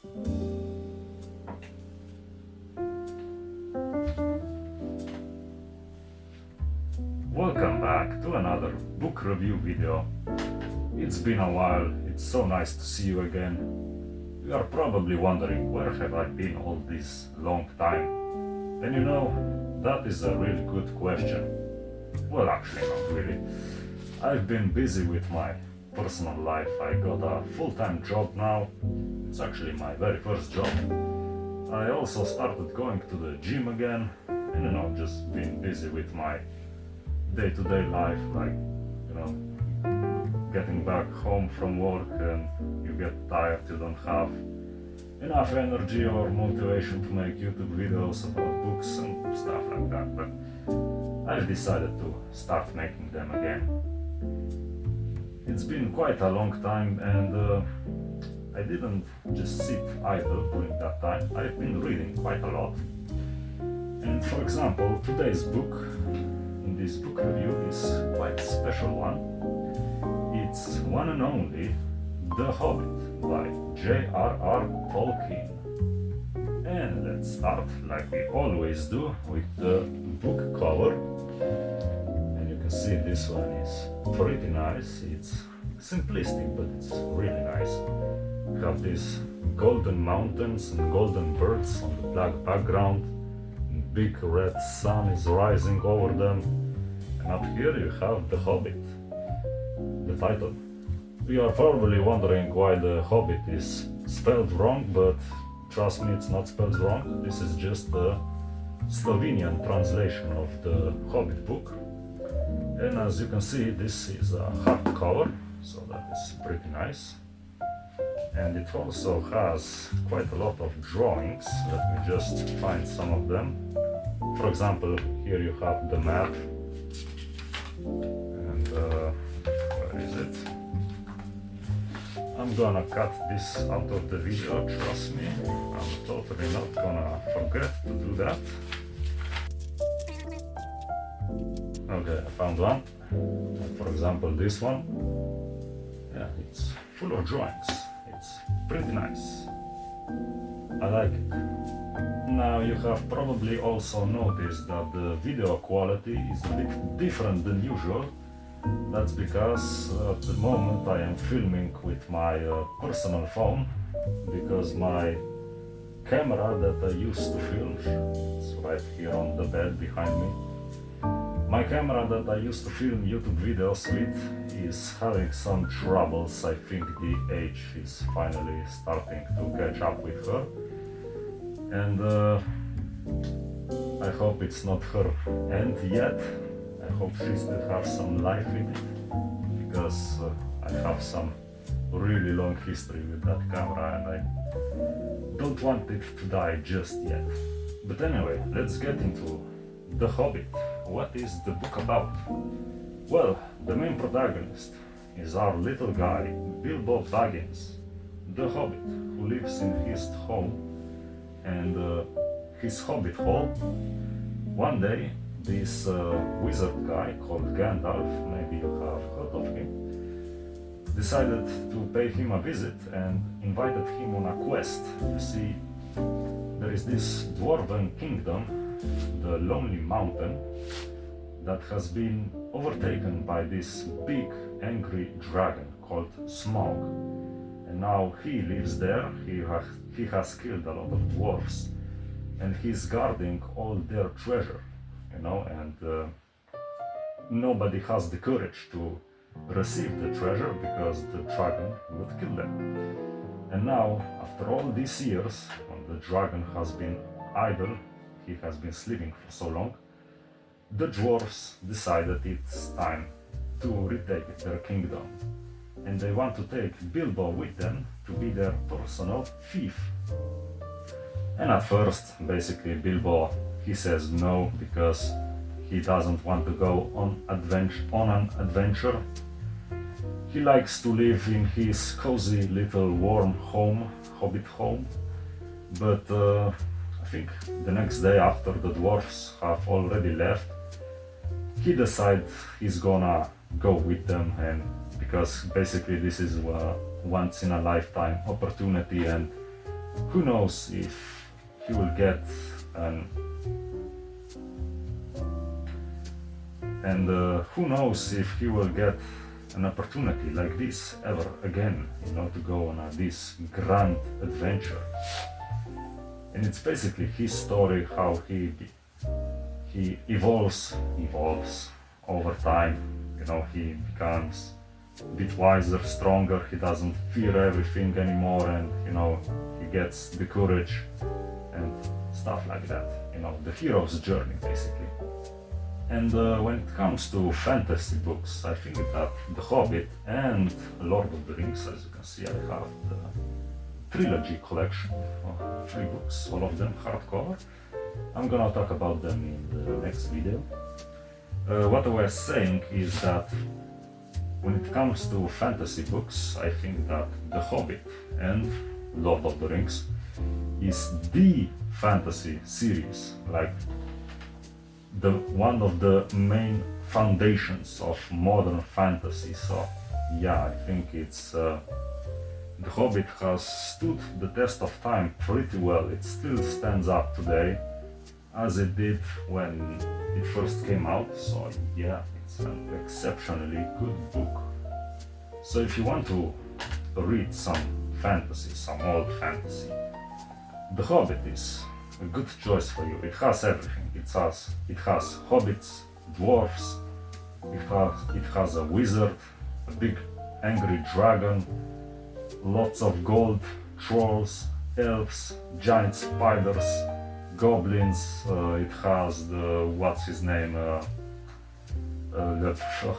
Welcome back to another book review video. It's been a while, it's so nice to see you again. You are probably wondering where have I been all this long time? And you know, that is a really good question. Well, actually not really. I've been busy with my personal life. I got a full-time job now. It's actually my very first job. I also started going to the gym again, and you know, just been busy with my day-to-day life, like, you know, getting back home from work and you get tired, you don't have enough energy or motivation to make YouTube videos about books and stuff like that, but I've decided to start making them again. It's been quite a long time, and I didn't just sit idle during that time. I've been reading quite a lot. And for example, today's book in this book review is quite a special one. It's one and only The Hobbit by J.R.R. Tolkien. And let's start, like we always do, with the book cover. And you can see this one is pretty nice. It's simplistic, but it's really nice. You have these golden mountains and golden birds on the black background. Big red sun is rising over them, and up here you have The Hobbit, the title. You are probably wondering why The Hobbit is spelled wrong, but trust me, it's not spelled wrong. This is just the Slovenian translation of the Hobbit book. And as you can see, this is a hardcover, so that is pretty nice. And it also has quite a lot of drawings. Let me just find some of them. For example, here you have the map. And where is it? I'm gonna cut this out of the video, trust me. I'm totally not gonna forget to do that. Okay, I found one. For example, this one. Yeah, it's full of drawings. It's pretty nice. I like it. Now you have probably also noticed that the video quality is a bit different than usual. That's because at the moment I am filming with my personal phone, because my camera that I used to film, it's right here on the bed behind me. My camera that I used to film YouTube videos with is having some troubles. I think the age is finally starting to catch up with her. And I hope it's not her end yet. I hope she still has some life in it, because I have some really long history with that camera and I don't want it to die just yet. But anyway, let's get into The Hobbit. What is the book about? Well, the main protagonist is our little guy, Bilbo Baggins, the Hobbit, who lives in his home and his Hobbit hole. One day, this wizard guy called Gandalf, maybe you have heard of him, decided to pay him a visit and invited him on a quest. You see, there is this dwarven kingdom, the Lonely Mountain, that has been overtaken by this big angry dragon called Smaug. And now he lives there. He has killed a lot of dwarves and he's guarding all their treasure, you know, and nobody has the courage to receive the treasure because the dragon would kill them. And now, after all these years, when the dragon has been idle, he has been sleeping for so long, the dwarves decided it's time to retake their kingdom. And they want to take Bilbo with them to be their personal thief. And at first, basically, Bilbo, he says no because he doesn't want to go on an adventure. He likes to live in his cozy little warm home, Hobbit home. But I think the next day, after the dwarves have already left, he decides he's gonna go with them, and because basically this is a once in a lifetime opportunity and who knows if he will get an who knows if he will get an opportunity like this ever again, you know, to go on this grand adventure. And it's basically his story, how he evolves over time. You know, he becomes a bit wiser, stronger. He doesn't fear everything anymore, and you know, he gets the courage and stuff like that. You know, the hero's journey basically. And when it comes to fantasy books, I think that The Hobbit and Lord of the Rings, as you can see, I have the trilogy collection of 3 books, all of them hardcover. I'm gonna talk about them in the next video. What I was saying is that when it comes to fantasy books, I think that The Hobbit and Lord of the Rings is the fantasy series, like one of the main foundations of modern fantasy. So yeah, I think it's The Hobbit has stood the test of time pretty well. It still stands up today as it did when it first came out. So yeah, it's an exceptionally good book. So if you want to read some fantasy, some old fantasy, The Hobbit is a good choice for you. It has everything. It has hobbits, dwarfs, it has a wizard, a big angry dragon, lots of gold, trolls, elves, giant spiders, goblins. It has the, what's his name? Oh fuck,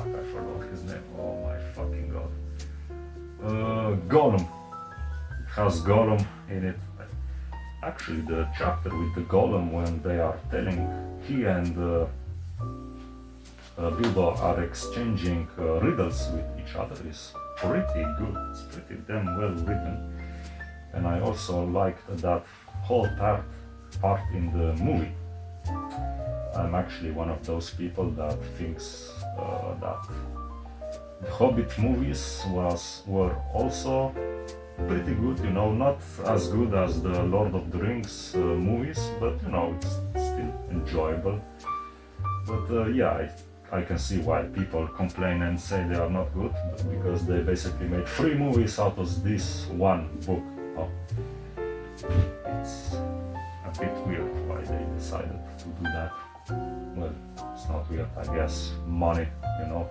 I forgot his name. Oh my fucking god. Gollum. It has Gollum in it. Actually, the chapter with the Gollum, when they are telling, he and Bilbo are exchanging riddles with each other, is pretty good. It's pretty damn well written. And I also liked that whole part in the movie. I'm actually one of those people that thinks that the Hobbit movies were also pretty good, you know, not as good as the Lord of the Rings movies, but you know, it's still enjoyable. But yeah, I can see why people complain and say they are not good, because they basically made 3 movies out of this one book. Oh, it's a bit weird why they decided to do that. Well, it's not weird, I guess. Money, you know.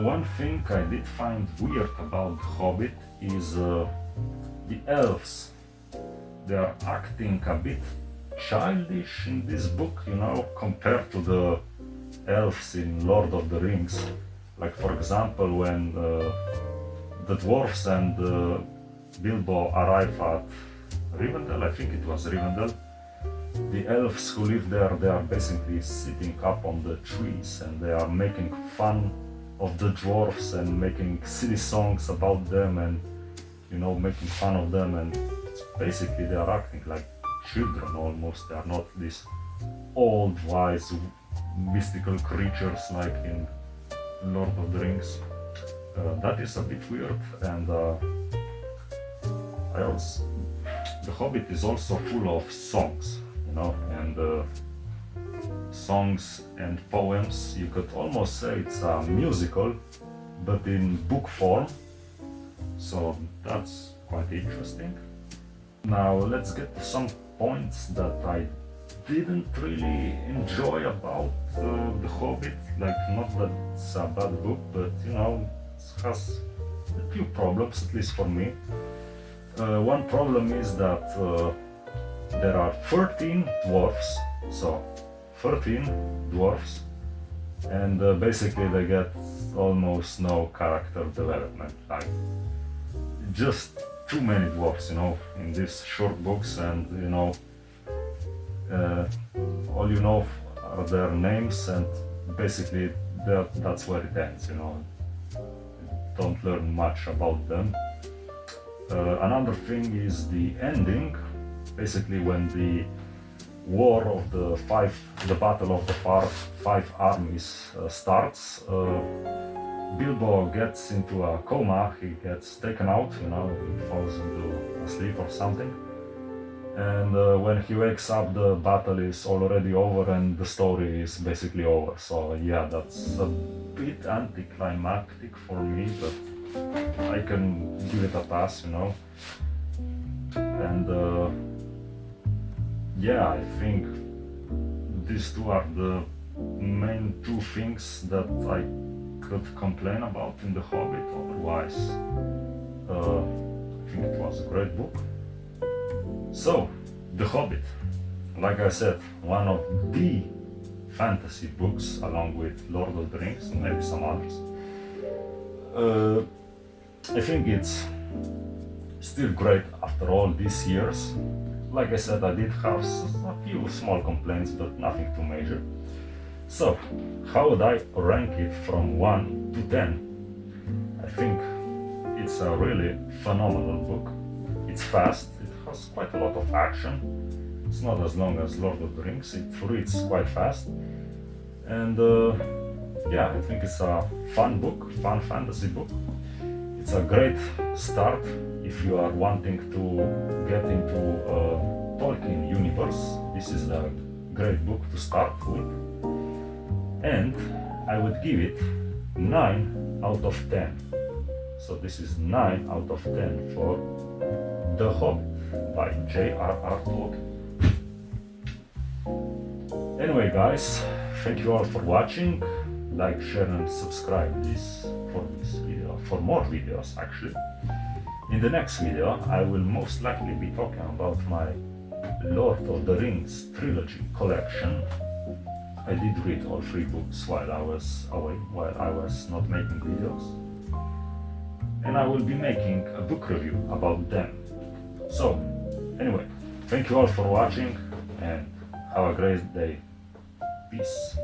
One thing I did find weird about Hobbit is the elves. They are acting a bit childish in this book, you know, compared to the elves in Lord of the Rings. Like, for example, when the dwarves and Bilbo arrive at Rivendell, I think it was Rivendell, the elves who live there, they are basically sitting up on the trees and they are making fun of the dwarves and making silly songs about them and, you know, making fun of them, and basically they are acting like children almost. They are not these old, wise, mystical creatures like in Lord of the Rings. That is a bit weird, and The Hobbit is also full of songs, you know, and songs and poems. You could almost say it's a musical, but in book form. So that's quite interesting. Now let's get to some points that I didn't really enjoy about The Hobbit. Like, not that it's a bad book, but you know, it has a few problems, at least for me. One problem is that there are 13 dwarfs, so 13 dwarfs, and basically they get almost no character development, like just too many dwarfs, you know, in these short books, and you know, all you know are their names, and basically that's where it ends, you know. Don't learn much about them. Another thing is the ending. Basically, when the war of the battle of the five armies starts, Bilbo gets into a coma. He gets taken out, you know, he falls into a asleep or something. And when he wakes up, the battle is already over and the story is basically over. So yeah, that's a bit anticlimactic for me, but I can give it a pass, you know. And yeah, I think these two are the main two things that I could complain about in The Hobbit. Otherwise, I think it was a great book. So, The Hobbit, like I said, one of the fantasy books along with Lord of the Rings and maybe some others. I think it's still great after all these years. Like I said, I did have a few small complaints, but nothing too major. So, how would I rank it from 1 to 10? I think it's a really phenomenal book. It's fast, it has quite a lot of action. It's not as long as Lord of the Rings, it reads quite fast. And yeah, I think it's a fun book, fun fantasy book. It's a great start if you are wanting to get into Tolkien universe. This is a great book to start with. And I would give it 9 out of 10. So this is 9 out of 10 for The Hobbit by J.R.R. Tolkien. Anyway guys, thank you all for watching. Like, share and subscribe for this video, for more videos actually. In the next video I will most likely be talking about my Lord of the Rings trilogy collection. I did read all 3 books while I was away, while I was not making videos. And I will be making a book review about them. So, anyway, thank you all for watching and have a great day. Peace.